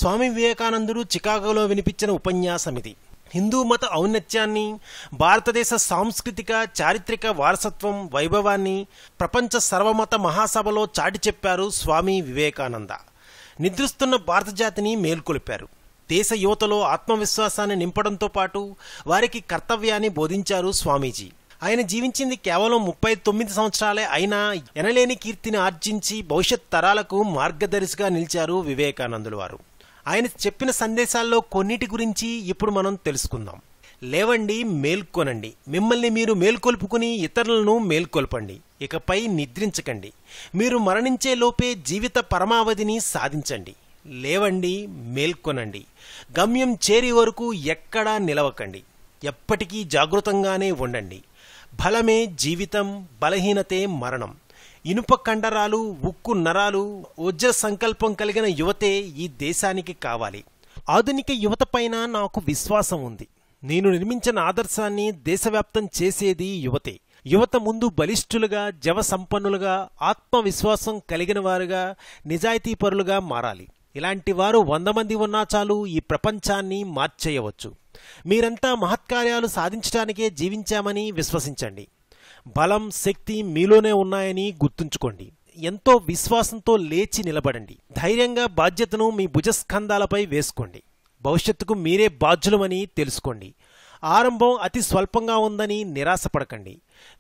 స్వామి వివేకానందుడు చికాగోలో వినిపించిన ఉపన్యాసం ఇది. హిందూ మత ఔన్నత్యాన్ని, భారతదేశ సాంస్కృతిక చారిత్రక వారసత్వం వైభవాన్ని ప్రపంచ సర్వమత మహాసభలో చాటి చెప్పారు స్వామి వివేకానంద. నిద్రిస్తున్న భారత జాతిని మేల్కొల్పారు. దేశ యువతలో ఆత్మవిశ్వాసాన్ని నింపడంతో పాటు వారికి కర్తవ్యాన్ని బోధించారు స్వామీజీ. ఆయన జీవించింది కేవలం 39 సంవత్సరాలే అయినా ఎనలేని కీర్తిని ఆర్జించి భవిష్యత్ తరాలకు మార్గదర్శిగా నిలిచారు వివేకానందులు వారు. ఆయన చెప్పిన సందేశాల్లో కొన్నిటి గురించి ఇప్పుడు మనం తెలుసుకుందాం. లేవండి, మేల్కొనండి, మిమ్మల్ని మీరు మేల్కొల్పుకుని ఇతరులను మేల్కొల్పండి, ఇకపై నిద్రించకండి, మీరు మరణించే లోపే జీవిత పరమావధిని సాధించండి. లేవండి, మేల్కొనండి, గమ్యం చేరి వరకు ఎక్కడా నిలవకండి, ఎప్పటికీ జాగృతంగానే ఉండండి. బలమే జీవితం, బలహీనతే మరణం. ఇనుప కండరాలు, ఉక్కు నరాలు, వజ్ర సంకల్పం కలిగిన యువతే ఈ దేశానికి కావాలి. ఆధునిక యువత పైన నాకు విశ్వాసం ఉంది. నేను నిర్మించిన ఆదర్శాన్ని దేశవ్యాప్తం చేసేది యువతే. యువత ముందు బలిష్ఠులుగా, జవ సంపన్నులుగా, ఆత్మవిశ్వాసం కలిగిన వారుగా, నిజాయితీపరులుగా మారాలి. ఇలాంటి వారు 100 మంది ఉన్నా చాలు ఈ ప్రపంచాన్ని మార్చేయవచ్చు. మీరంతా మహత్కార్యాలు సాధించడానికే జీవించామని విశ్వసించండి. బలం, శక్తి మీలోనే ఉన్నాయని గుర్తుంచుకోండి. ఎంతో విశ్వాసంతో లేచి నిలబడండి. ధైర్యంగా బాధ్యతను మీ భుజస్కంధాలపై వేసుకోండి. భవిష్యత్తుకు మీరే బాధ్యులమని తెలుసుకోండి. ఆరంభం అతి స్వల్పంగా ఉందని నిరాశపడకండి.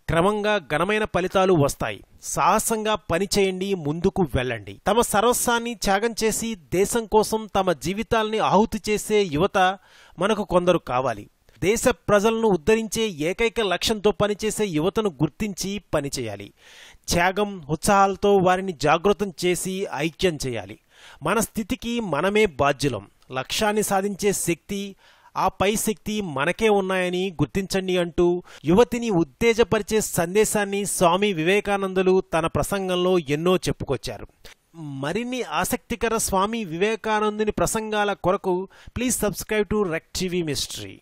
క్రమంగా ఘనమైన ఫలితాలు వస్తాయి. సాహసంగా పనిచేయండి, ముందుకు వెళ్ళండి. తమ సర్వస్వాన్ని త్యాగం చేసి దేశం కోసం తమ జీవితాల్ని ఆహుతి చేసే యువత మనకు కొందరు కావాలి. దేశ ప్రజలను ఉద్ధరించే ఏకైక లక్ష్యంతో పనిచేసే యువతను గుర్తించి పనిచేయాలి. త్యాగం, ఉత్సాహాలతో వారిని జాగృతం చేసి ఐక్యం చేయాలి. మన స్థితికి మనమే బాధ్యులం. లక్ష్యాన్ని సాధించే శక్తి, ఆ పై శక్తి మనకే ఉన్నాయని గుర్తించండి అంటూ యువతిని ఉత్తేజపరిచే సందేశాన్ని స్వామి వివేకానందులు తన ప్రసంగంలో ఎన్నో చెప్పుకొచ్చారు. మరిన్ని ఆసక్తికర స్వామి వివేకానందుని ప్రసంగాల కొరకు ప్లీజ్ సబ్స్క్రైబ్ టు రెక్ టీవీ మిస్టరీ.